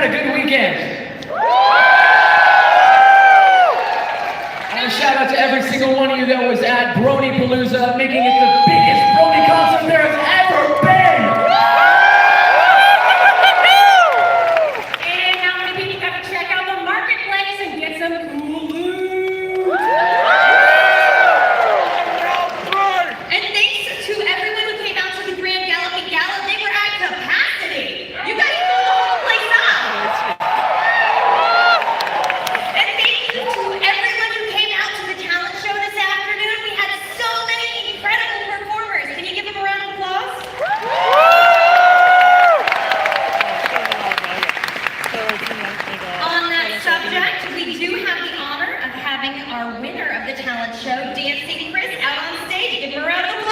a good weekend? And a shout out to every single one of you that was at Bronypalooza, making it the biggest Brony concert there has ever been. And how many people got to check out the marketplace and get some cool loot? And thanks to everyone who came out to the Grand Galloping Gala, they were at capacity. You guys blew the whole place up. And thank you to everyone who came out to the talent show this afternoon. We had so many incredible performers. Can you give them a round of applause? On that subject, we do have the honor of having our winner of the talent show, Dancing Chris, out on stage. Give him a round of applause.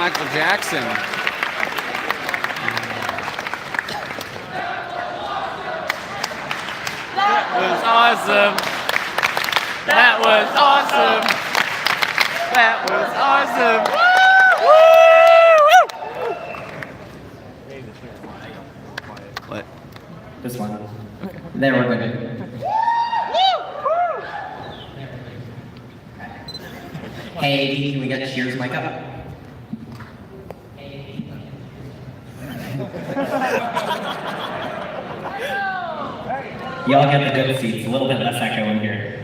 Michael Jackson. That was awesome. That was awesome. That was awesome. Woo! What? This one. Okay. There, we're good. Hey, can we get Cheers mic up? Y'all get the good seats, a little bit less echo in here.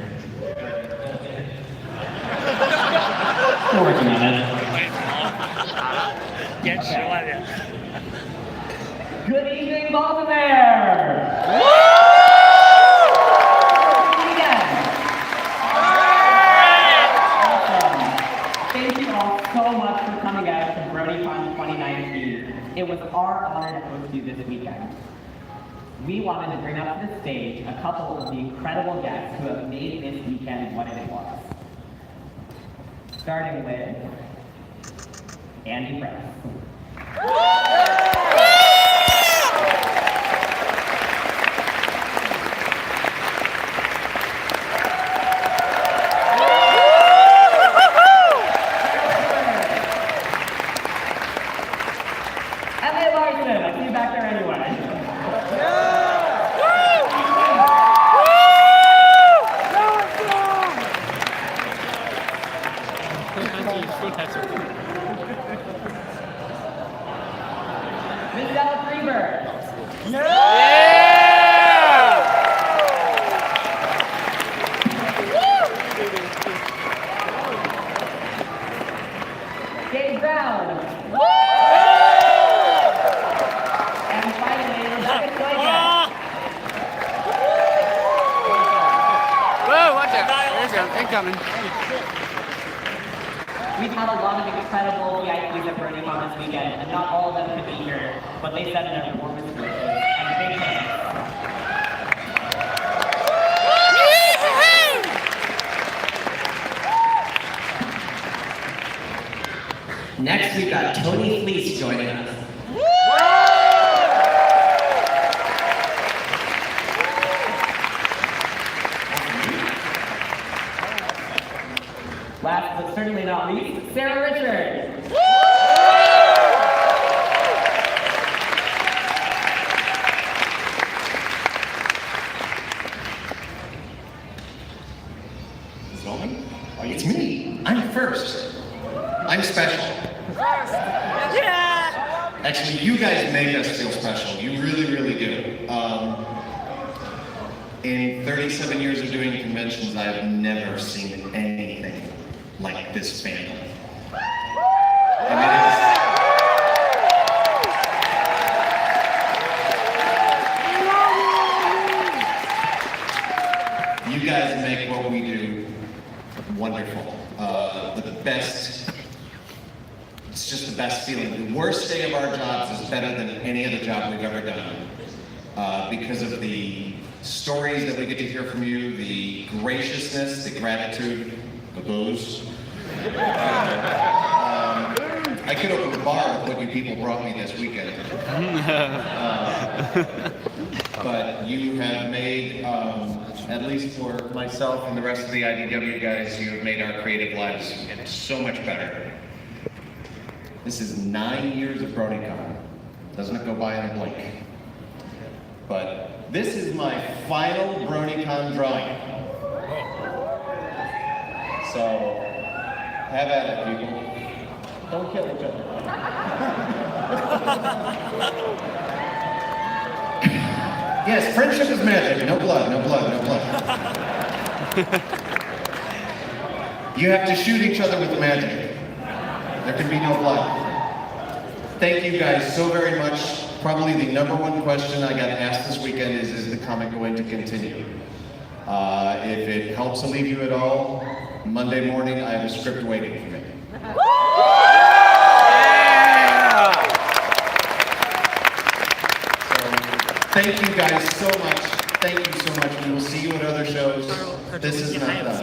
We're working on it. Good evening, Baltimore! Awesome. Thank you all so much for coming out to Bronycon 2019. It was our honor to host you this weekend. We wanted to bring up to the stage a couple of the incredible guests who have made this weekend what it was. Starting with Andy Press. Emily Larson, I see you back there anyway. Miss Alex Reber. Dave Brown. And finally, Rebecca Stoika. Whoa, watch out. There's one. Incoming. We've had a lot of incredible VIPs at Bronycon this weekend, and not all of them could be here, but they sent in their warmest wishes and big thanks. Next, we've got Tony Fleece joining us. Last but certainly not least, Sarah Richards. Is it on? It's me. I'm first. I'm special. Actually, you guys make us feel special. You really, really do. In 37 years of doing conventions, I've never seen anything like this fandom. And you guys make what we do wonderful. The best, it's just the best feeling. The worst day of our jobs is better than any other job we've ever done. Because of the stories that we get to hear from you, the graciousness, the gratitude, the booze. I could open a bar with what you people brought me this weekend. But you have made, at least for myself and the rest of the IDW guys, you have made our creative lives so much better. This is 9 years of Bronycon. Doesn't it go by in a blink? But this is my final Bronycon drawing. So, have at it, people. Don't kill each other. Yes, friendship is magic. No blood, no blood, no blood. You have to shoot each other with magic. There can be no blood. Thank you guys so very much. Probably the #1 question I got asked this weekend is the comic going to continue? If it helps alleviate you at all, Monday morning I have a script waiting for me. Thank you guys so much. Thank you so much. We will see you at other shows. This is not done.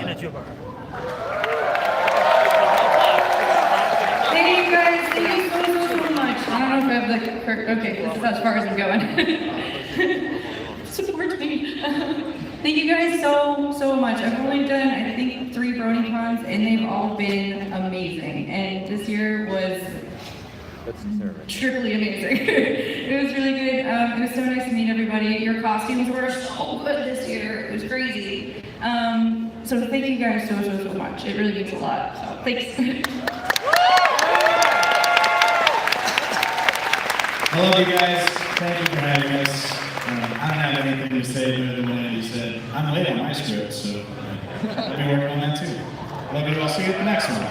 Thank you guys. Thank you Okay, this is as far as I'm going. Support me. Thank you guys so much. I've only done, I think, 3 Bronycons, and they've all been amazing. And this year was triply amazing. It was really good. It was so nice to meet everybody. Your costumes were so good this year. It was crazy. So thank you guys so much. It really means a lot. So thanks. I love you guys. Thank you for having us. I don't have anything to say other than what Andy said. I'm late on my script, so I'll be working on that too. Love you. I'll see you at the next one.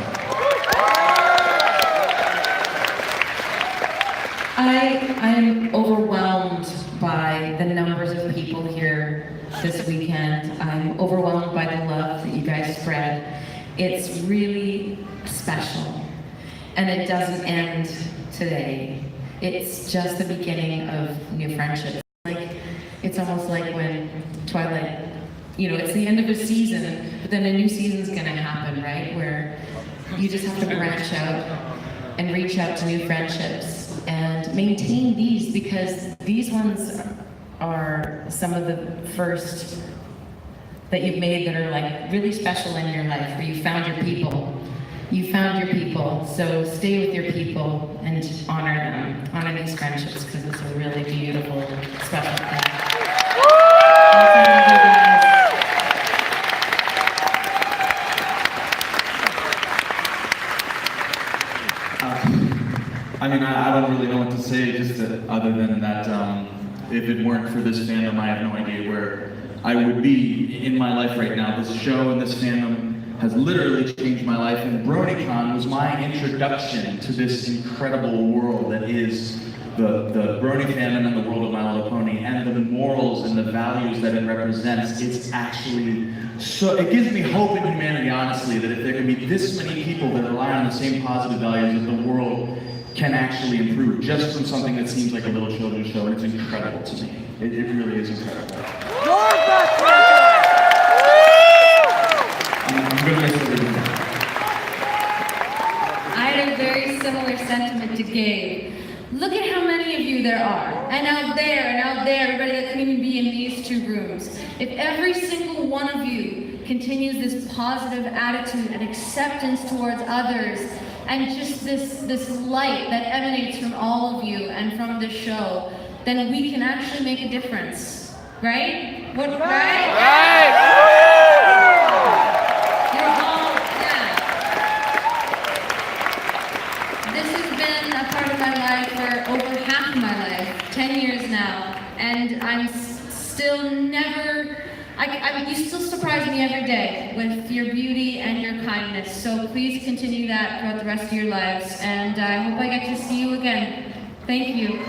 I'm overwhelmed by the numbers of people here this weekend. I'm overwhelmed by the love that you guys spread. It's really special, and it doesn't end today. It's just the beginning of new friendships. It's almost like when Twilight, it's the end of a season, but then a new season's gonna happen, right? Where you just have to branch out and reach out to new friendships and maintain these, because these ones are some of the first that you've made that are like really special in your life, where you found your people. You found your people, so stay with your people and honor them. Honor these friendships, because it's a really beautiful, special thing. I don't really know what to say, just other than that, if it weren't for this fandom, I have no idea where I would be in my life right now. This show and this fandom has literally changed my life, and Bronycon was my introduction to this incredible world that is the Brony fandom and the world of My Little Pony, and the morals and the values that it represents. It's actually it gives me hope in humanity, honestly, that if there can be this many people that rely on the same positive values, that the world can actually improve just from something that seems like a little children's show, and it's incredible to me. It really is incredible. I'm gonna miss everything. I had a very similar sentiment to Gabe. Look at how many of you there are. And out there, everybody that couldn't even be in these 2 rooms. If every single one of you continues this positive attitude and acceptance towards others, and just this light that emanates from all of you and from this show, then we can actually make a difference. Right? Right? You're all, This has been a part of my life for over half of my life, 10 years now, and I'm still never, you still surprise me every day with your beauty and your kindness, so please continue that throughout the rest of your lives, and I hope I get to see you again. Thank you.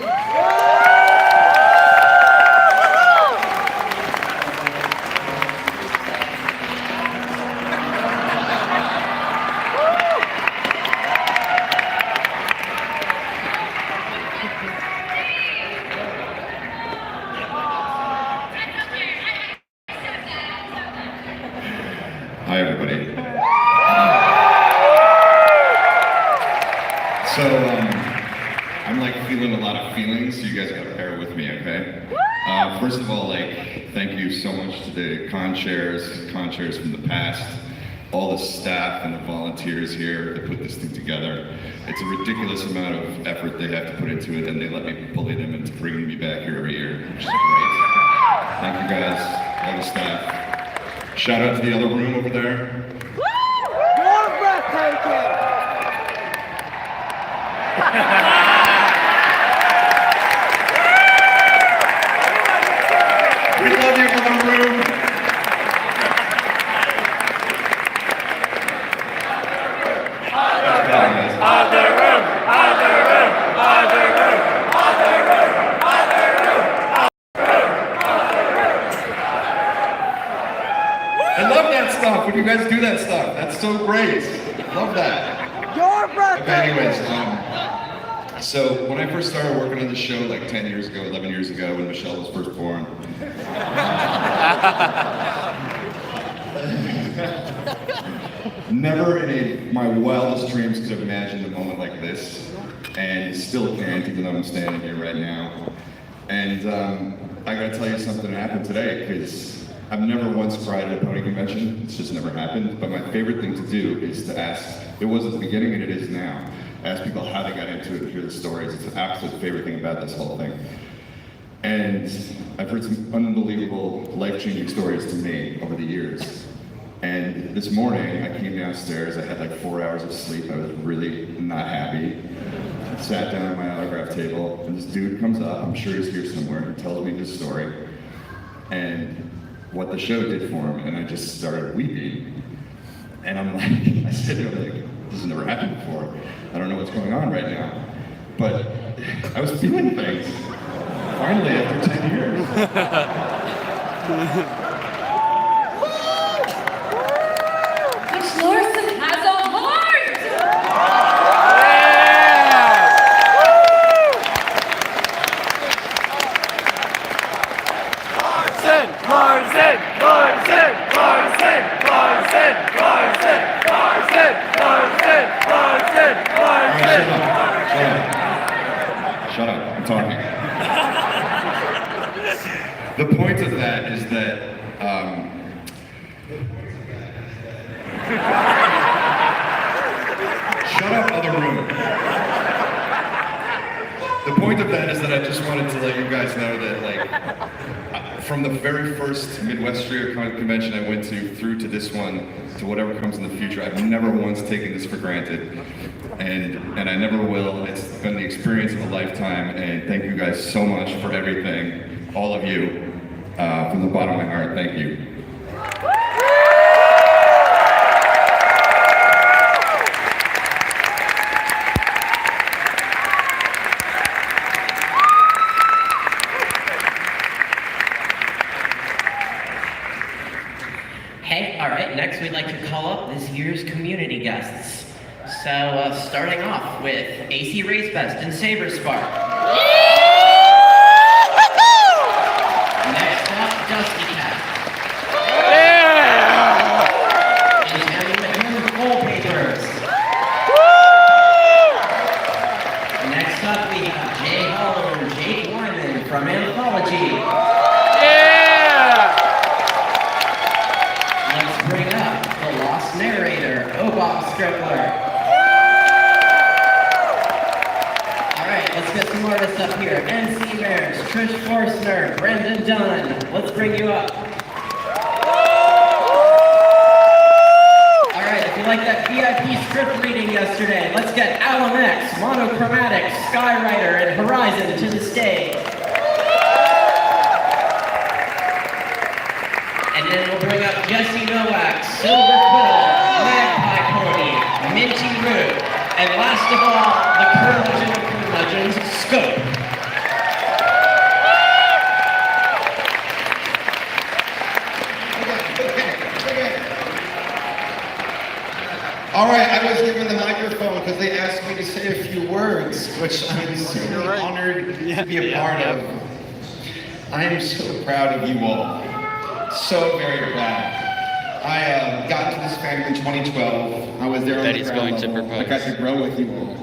Hi, everybody. So, I'm like feeling a lot of feelings, so you guys gotta bear with me, okay? First of all, thank you so much to the con chairs from the past, all the staff and the volunteers here that put this thing together. It's a ridiculous amount of effort they have to put into it, and they let me bully them into bringing me back here every year, which is great. Thank you guys, all the staff. Shout out to the other room over there. You're breathtaking! We love you, other room. I love that stuff, when you guys do that stuff. That's so great. Love that. You're breathtaking! Anyways, so when I first started working on the show 10 years ago, 11 years ago, when Michelle was first born, Never in my wildest dreams could have imagined a moment like this, and still can't, even though I'm standing here right now. And I gotta tell you something that happened today, because I've never once cried at a pony convention. It's just never happened. But my favorite thing to do is to ask, it was at the beginning and it is now, ask people how they got into it and hear the stories. It's an absolute favorite thing about this whole thing. And I've heard some unbelievable, life-changing stories to me over the years. And this morning, I came downstairs, I had like 4 hours of sleep, I was really not happy. I sat down at my autograph table, and this dude comes up, I'm sure he's here somewhere, and tells me his story, and what the show did for him, and I just started weeping. And I'm like, I said to him, like, this has never happened before. I don't know what's going on right now. But I was feeling things, finally, after 10 years. Larson has a heart! Larson! Larson! Larson! Larson! Larson! Larson! Larson! Larson! Larson! Larson! Shut up, I'm talking. The point of that is that, shut up, other room. The point of that is that I just wanted to let you guys know that, like, from the very first Midwest Street convention I went to, through to this one, to whatever comes in the future, I've never once taken this for granted. And I never will. It's been the experience of a lifetime, and thank you guys so much for everything, all of you, from the bottom of my heart, thank you. Hey, all right, next we'd like to call up this year's community guests. So, starting off with AC Race Best and Saber Spark. Next up, Dusty Cat. And Tammy McMahon Coal Painters. Next up, we have Jay Hall and Jake Wyman from Anthology. Let's bring up the Lost Narrator, Bob Strickler. Let's get some artists up here. NC Bears, Trish Forstner, Brendan Dunn. Let's bring you up. All right, if you like that VIP script reading yesterday, let's get Alan X, Monochromatic, Skywriter, and Horizon to the stage. And then we'll bring up Jesse Nowak, Silver Quill, Magpie Pony, Minty Root, and last of all, the curmudgeon of curmudgeons, Scope. All right, I was given the microphone because they asked me to say a few words, which I'm super honored to be a part of. I am so proud of you all. So very proud. I got into this fandom in 2012. I was there on the ground level. I got to grow with you all.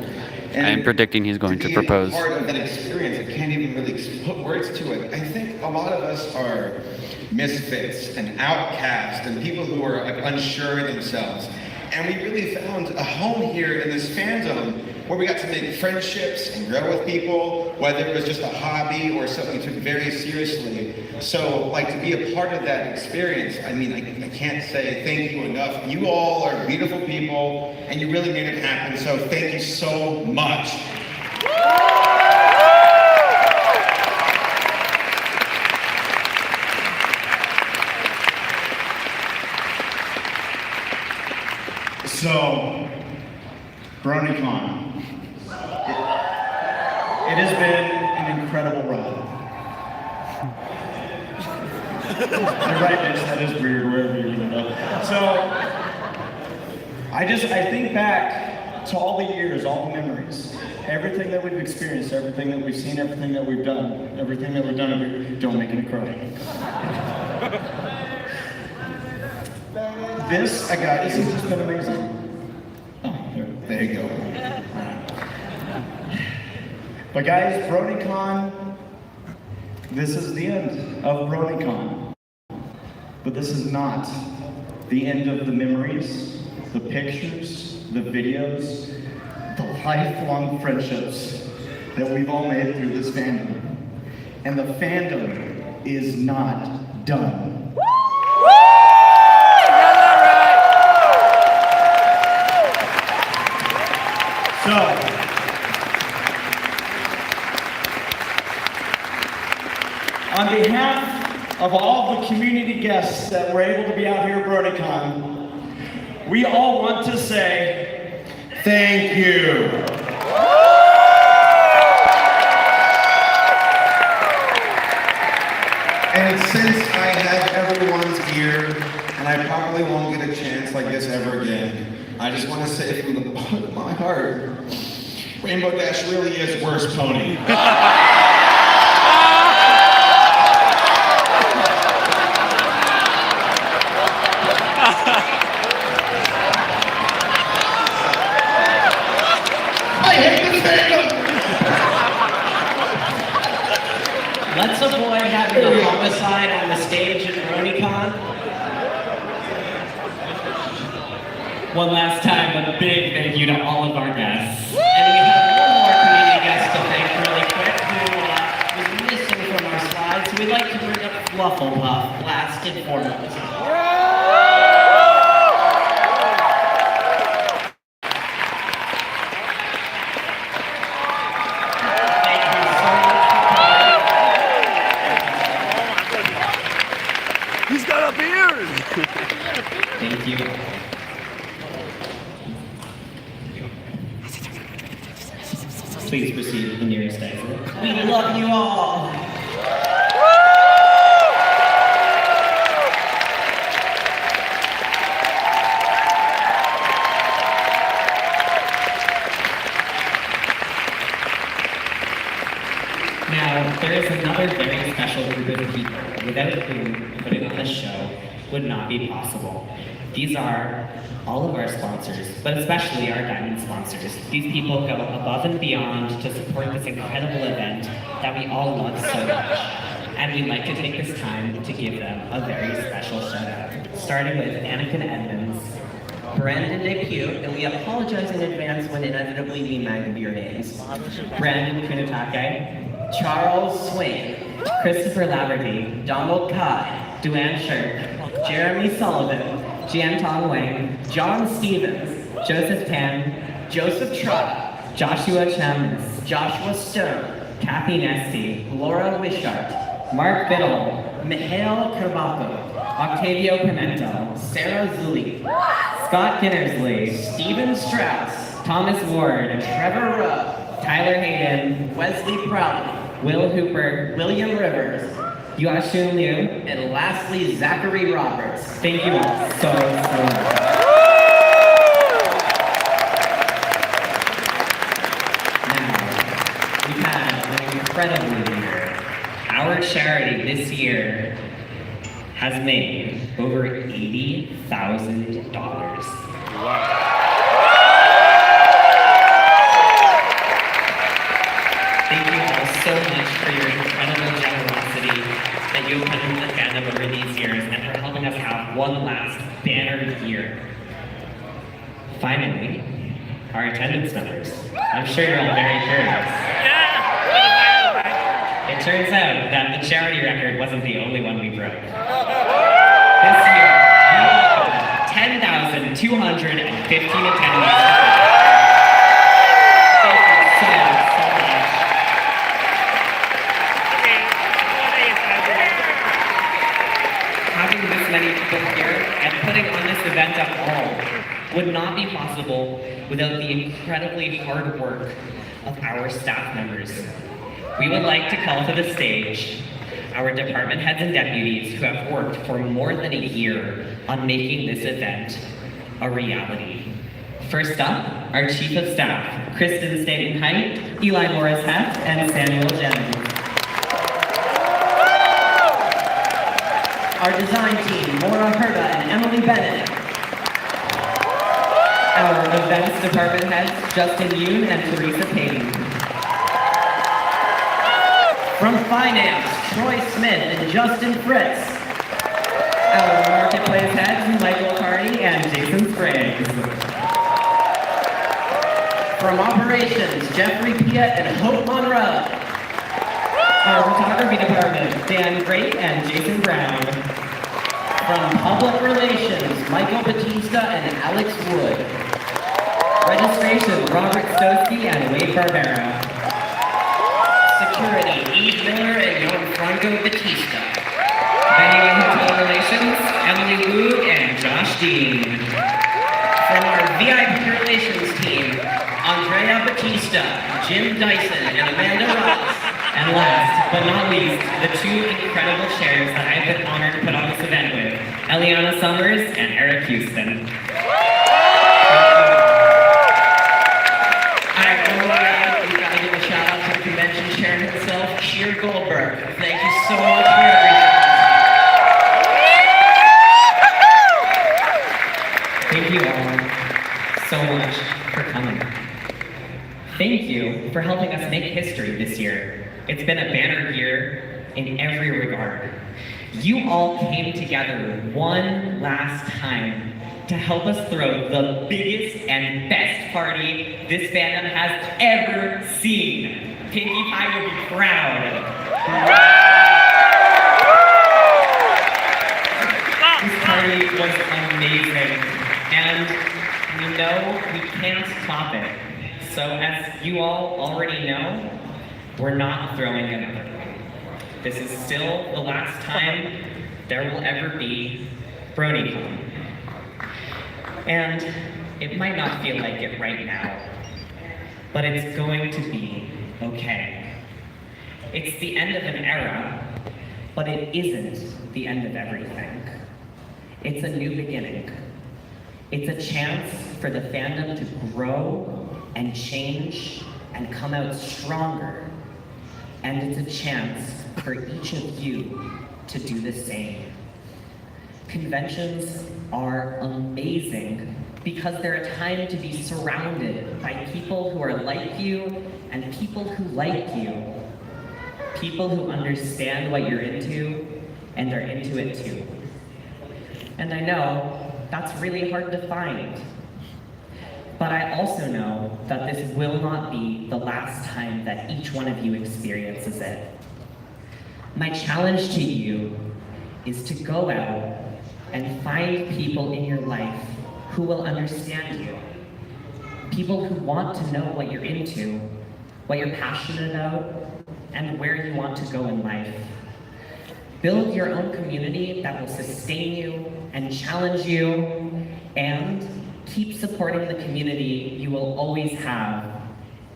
And I am predicting he's going to propose. Part of that experience, I can't even really put words to it. I think a lot of us are misfits and outcasts and people who are like unsure of themselves. And we really found a home here in this fandom where we got to make friendships and grow with people, whether it was just a hobby or something we took very seriously. So, like, to be a part of that experience, I mean, I can't say thank you enough. You all are beautiful people, and you really made it happen, so thank you so much. So, Bronycon. It has been an incredible ride. You're right, Mitch, that is weird wherever you live up. So, I think back to all the years, all the memories, everything that we've experienced, everything that we've seen, everything that we've done, don't make me cry. this, isn't this been amazing? Oh, there you go. But guys, Bronycon, this is the end of Bronycon. But this is not the end of the memories, the pictures, the videos, the lifelong friendships that we've all made through this fandom. And the fandom is not done. So, on behalf of all the community guests that were able to be out here at Bronycon, we all want to say thank you. And since I have everyone's ear, and I probably won't get a chance like this ever again, I just want to say from the bottom of my heart, Rainbow Dash really is worst pony. Let's avoid having a homicide on the stage at Bronycon. One last time, a big thank you to all of our guests. And we have one more community guest to thank really quick who was missing from our slides. So we'd like to bring up Flufflepuff last and foremost. He's got a beard! Thank you. Please proceed to the nearest exit. We love you all! Now, there is another very special group of people without whom putting on this show would not be possible. These are all of our sponsors, but especially our diamond sponsors. These people go above and beyond to support this incredible event that we all love so much. And we'd like to take this time to give them a very special shout out. Starting with Anakin Edmonds, Brandon DePute, and we apologize in advance when inevitably we mangle your names. Brandon Kunitake, Charles Swain, Christopher Laverty, Donald Cod, Duane Shirk, Jeremy Sullivan, Jian Tong Wang, John Stevens, Joseph Tan, Joseph Trotta, Joshua Chambers, Joshua Stone, Kathy Nesty, Laura Wishart, Mark Biddle, Mihail Kerbako, Octavio Pimento, Sarah Zulli, Scott Kinnersley, Stephen Strauss, Thomas Ward, Trevor Rupp, Tyler Hayden, Wesley Prout, Will Hooper, William Rivers, Yuashun Liu, and lastly, Zachary Roberts. Thank you all so much. Now, we've had an incredible year. Our charity this year has made over $80,000. Wow. Thank you all so much for your incredible generosity that you have put into the fandom over these years and for helping us have one last banner year. Finally, our attendance numbers. I'm sure you're all very curious. It turns out that the charity record wasn't the only one we broke. This year, we had 10,215 attendees. Having this many people here and putting on this event at all would not be possible without the incredibly hard work of our staff members. We would like to call to the stage our department heads and deputies who have worked for more than a year on making this event a reality. First up, our Chief of Staff, Kristen Staten Height, Eli Morris Heff, and Samuel Jennings. Our design team, Maura Herda and Emily Bennett. Our events department heads, Justin Yoon and Teresa Payton. From finance, Troy Smith and Justin Fritz. Our marketplace heads, Michael Hardy and Jason Spriggs. From operations, Jeffrey Piet and Hope Monroe. Our photography department, Dan Great and Jason Brown. From public relations, Michael Batista and Alex Wood. Registration, Robert Stosky and Wade Barbera. Security, Eve Miller and Gianfranco Batista. Venue and hotel relations, Emily Wu and Josh Dean. From our VIP relations team, Andrea Batista, Jim Dyson, and Amanda Ross. And last but not least, the two incredible chairs that I've been honored to put on this event with, Eliana Summers and Eric Houston. Alright, we've got to give a shout out to the convention chair himself, Sheer Goldberg. Thank you so much for everything. Thank you all so much for coming. Thank you for helping us make history this year. It's been a banner year in every regard. You all came together one last time to help us throw the biggest and best party this fandom has ever seen. Pinkie Pie will be proud. This party was amazing, and we know we can't top it. So as you all already know, we're not throwing another one. This is still the last time there will ever be Bronycon. And it might not feel like it right now, but it's going to be okay. It's the end of an era, but it isn't the end of everything. It's a new beginning. It's a chance for the fandom to grow and change and come out stronger. And it's a chance for each of you to do the same. Conventions are amazing because they're a time to be surrounded by people who are like you and people who like you. People who understand what you're into and are into it too. And I know that's really hard to find. But I also know that this will not be the last time that each one of you experiences it. My challenge to you is to go out and find people in your life who will understand you. People who want to know what you're into, what you're passionate about, and where you want to go in life. Build your own community that will sustain you and challenge you, and keep supporting the community you will always have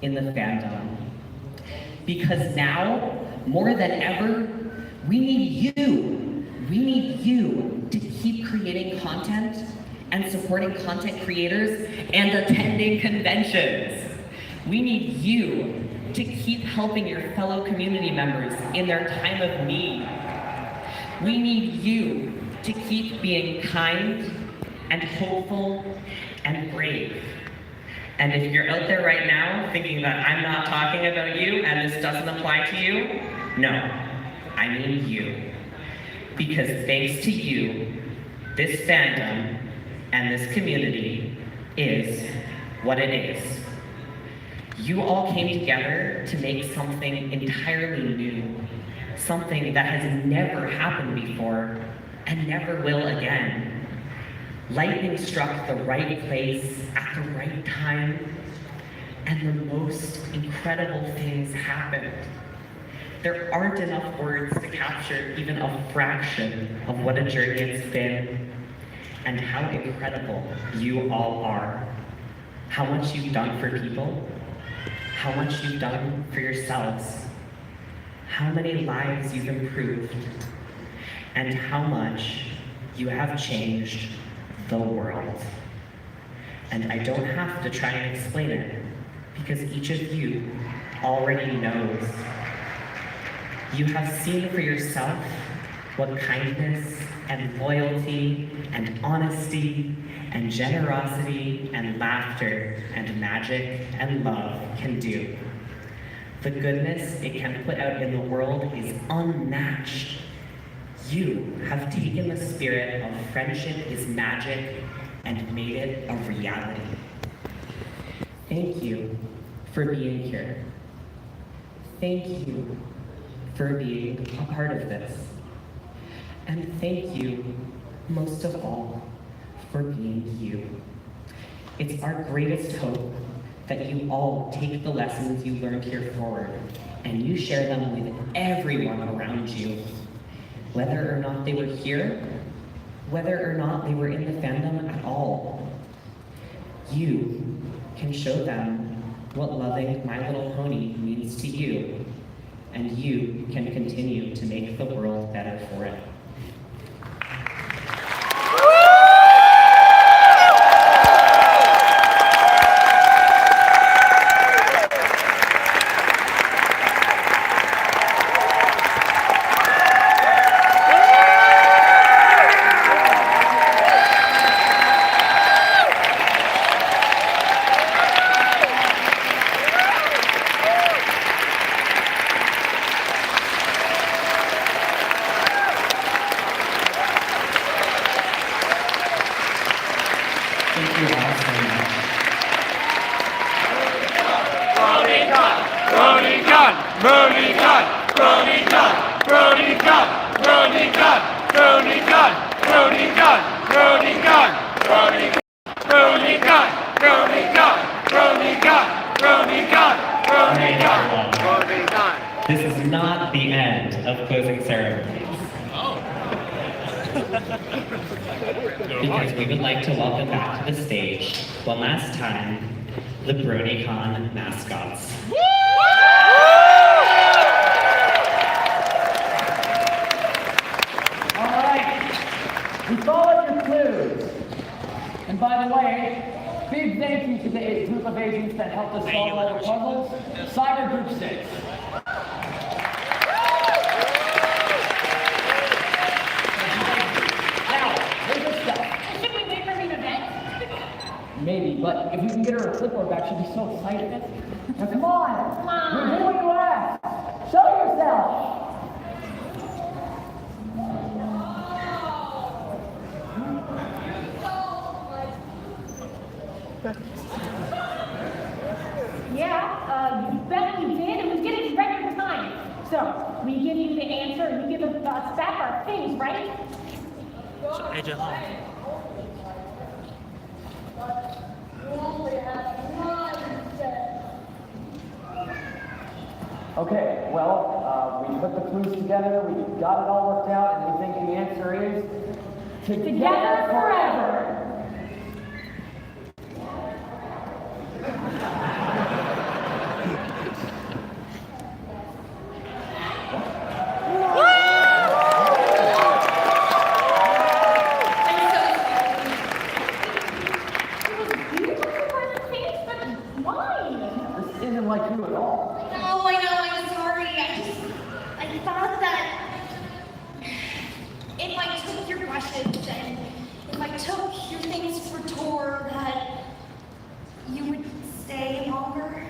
in the fandom. Because now, more than ever, we need you. We need you to keep creating content and supporting content creators and attending conventions. We need you to keep helping your fellow community members in their time of need. We need you to keep being kind and hopeful and brave. And if you're out there right now thinking that I'm not talking about you and this doesn't apply to you, no, I mean you. Because thanks to you, this fandom and this community is what it is. You all came together to make something entirely new, something that has never happened before and never will again. Lightning struck the right place at the right time, and the most incredible things happened. There aren't enough words to capture even a fraction of what a journey it's been, and how incredible you all are. How much you've done for people, how much you've done for yourselves, how many lives you've improved, and how much you have changed the world. And I don't have to try and explain it, because each of you already knows. You have seen for yourself what kindness and loyalty and honesty and generosity and laughter and magic and love can do. The goodness it can put out in the world is unmatched. You have taken the spirit of friendship is magic and made it a reality. Thank you for being here. Thank you for being a part of this. And thank you, most of all, for being you. It's our greatest hope that you all take the lessons you learned here forward and you share them with everyone around you. Whether or not they were here, whether or not they were in the fandom at all, you can show them what loving My Little Pony means to you, and you can continue to make the world better for it. Bronycon! Bronycon! Bronycon! Bronycon! Bronycon! Bronycon! Bronycon! Bronycon! Bronycon! Bronycon! Bronycon! Bronycon! Bronycon! Bronycon! Bronycon! This is not the end of closing ceremonies. Because we would like to welcome back to the stage, one last time, the Bronycon mascots. All right, we followed your clues. And by the way, big thank you to the group of agents that helped us solve all the puzzles. Cyber Group 6. Maybe, but if we can get her a clipboard back, she'll be so excited. Now come on! Come on! You're doing what you asked! Show yourself! Yeah, you bet we did, and we did it in record time. So, we give you the answer, and you give us back our things, right? Okay, well, we put the clues together, we got it all worked out, and we think the answer is Together forever! Like you at all. I know, I'm sorry. I thought that if I took your brushes and if I took your things for tour, that you would stay longer.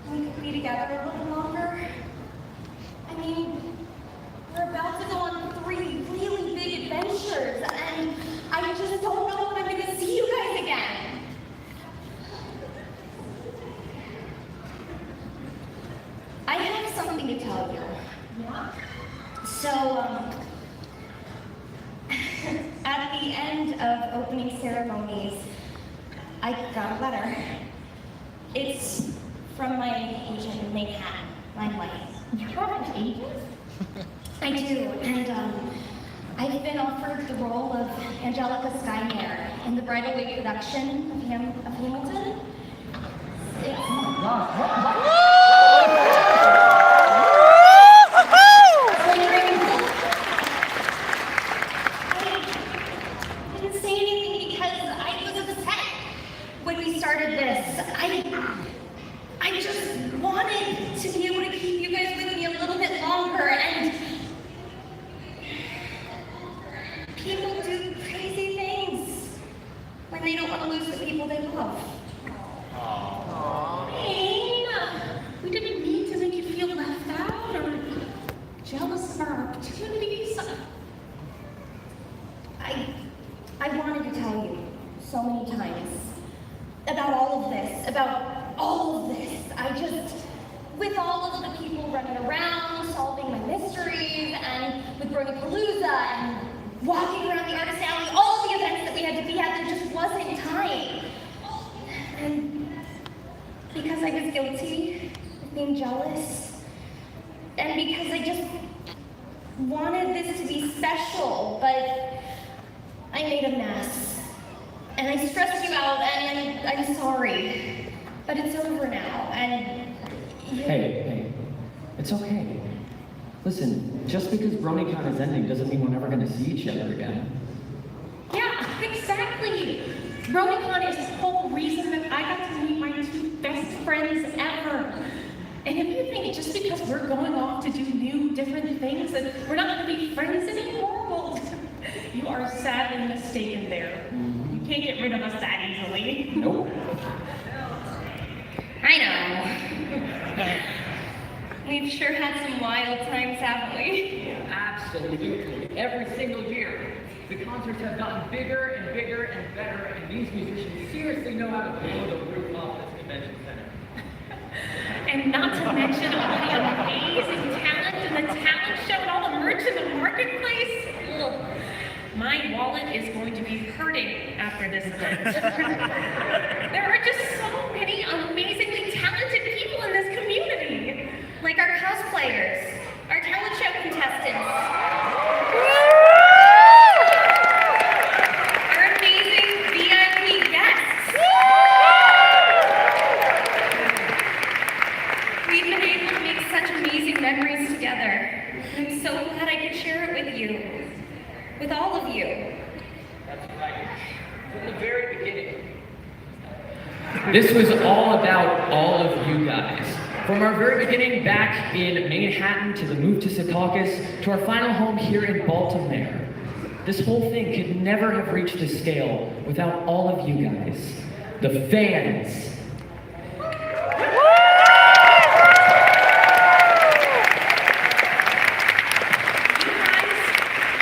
We could be together a little longer. I mean, we're about to go on 3 really big adventures, and I just don't know when I'm going to see you guys again. I have something to tell you. Yeah? So, at the end of opening ceremonies, I got a letter. It's from my agent in Manhattan, Limelight. You have an agent? I do, and I've been offered the role of Angelica Skymare in the bridal wig production of Hamilton. It's... Oh my gosh, what? I didn't say anything because I was upset when we started this. I just wanted to be able to keep you guys with me a little bit longer, and want to lose the people they love. Pain. We didn't mean to make you feel left out or jealous of our opportunities. I wanted to tell you so many times about all of this, with all of the people running around, solving my mysteries, and with Bronypalooza, and walking around the artist alley, all of the events that we had to be at, there just wasn't time. And because I was guilty of being jealous, and because I just wanted this to be special, but I made a mess. And I stressed you out, and I'm sorry. But it's over now, and... Hey, it's okay. Listen, just because Bronycon is ending doesn't mean we're never going to see each other again. Yeah, exactly. Bronycon is the whole reason that I got to meet my two best friends ever. And if you think just because we're going off to do new, different things that we're not going to be friends anymore, well, you are sadly mistaken there. You can't get rid of us that easily. Nope. I know. We've sure had some wild times, haven't we? Absolutely. Every single year, the concerts have gotten bigger and bigger and better, and these musicians seriously know how to blow the roof off this convention center. And not to mention all the amazing talent and the talent show and all the merch in the marketplace. Ugh. My wallet is going to be hurting after this event. There are just so many amazingly talented people in this community. Like our cosplayers, our talent show contestants, our amazing VIP guests. We've been able to make such amazing memories together. I'm so glad I could share it with you, with all of you. That's right. From the very beginning. This was all about all of you guys. From our very beginning back in Manhattan to the move to Secaucus to our final home here in Baltimore. This whole thing could never have reached this scale without all of you guys, the fans.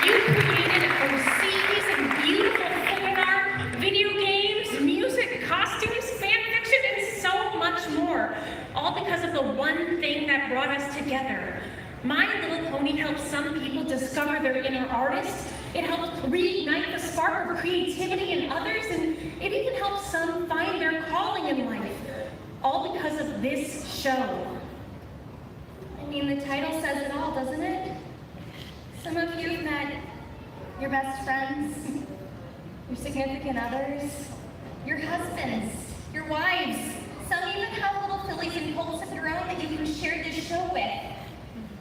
You created overseas and beautiful fan art, video games, music, costumes, fan fiction, and so much more. All because of the one thing that brought us together. My Little Pony helped some people discover their inner artist. It helped reignite the spark of creativity in others, and it even helped some find their calling in life. All because of this show. I mean, the title says it all, doesn't it? Some of you have met your best friends, your significant others, your husbands, your wives. Some even have little fillies and colts of your own that you can share this show with.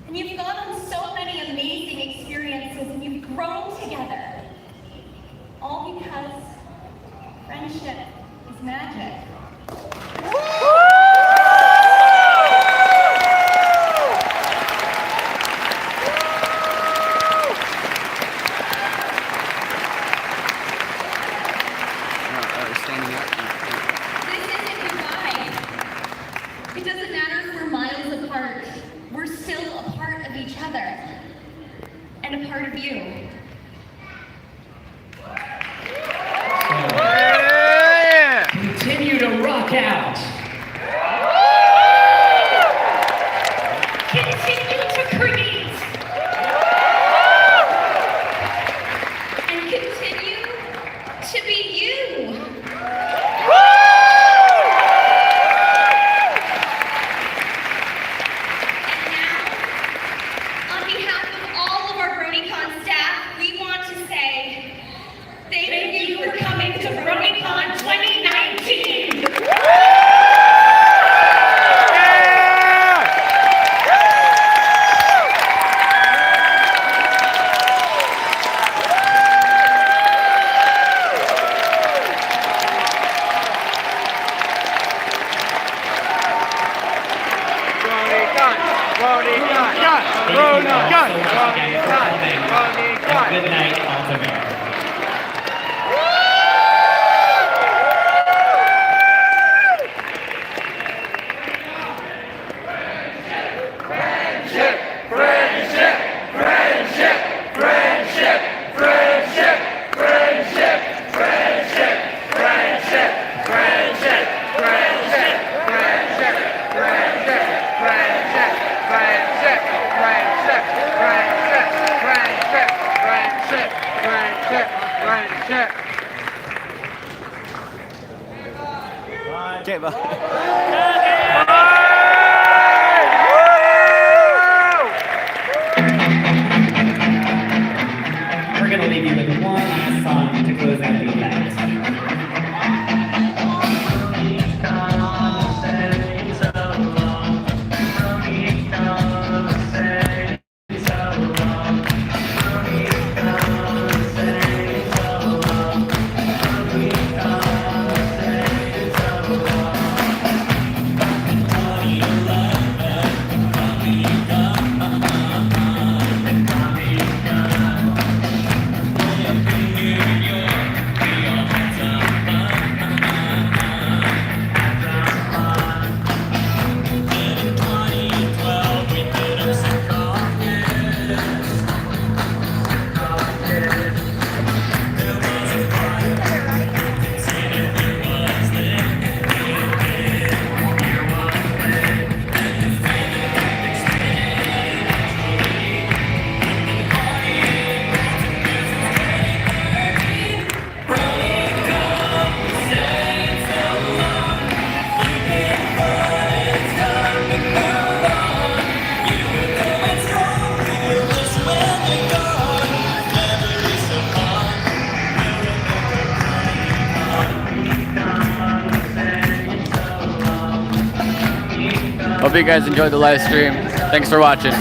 And you've gone on so many amazing experiences and you've grown together. All because friendship is magic. Standing up. This isn't goodbye. It doesn't matter if we're miles apart. We're still a part of each other. And a part of you. Continue to rock out. Continue to create. And continue to be you. On behalf of all of our Bronycon staff, we want to say thank you for coming to Bronycon 2019. Good night, Baltimore. Okay, bye. We're gonna leave you with one last song to close out the event. Hope you guys enjoyed the live stream. Thanks for watching.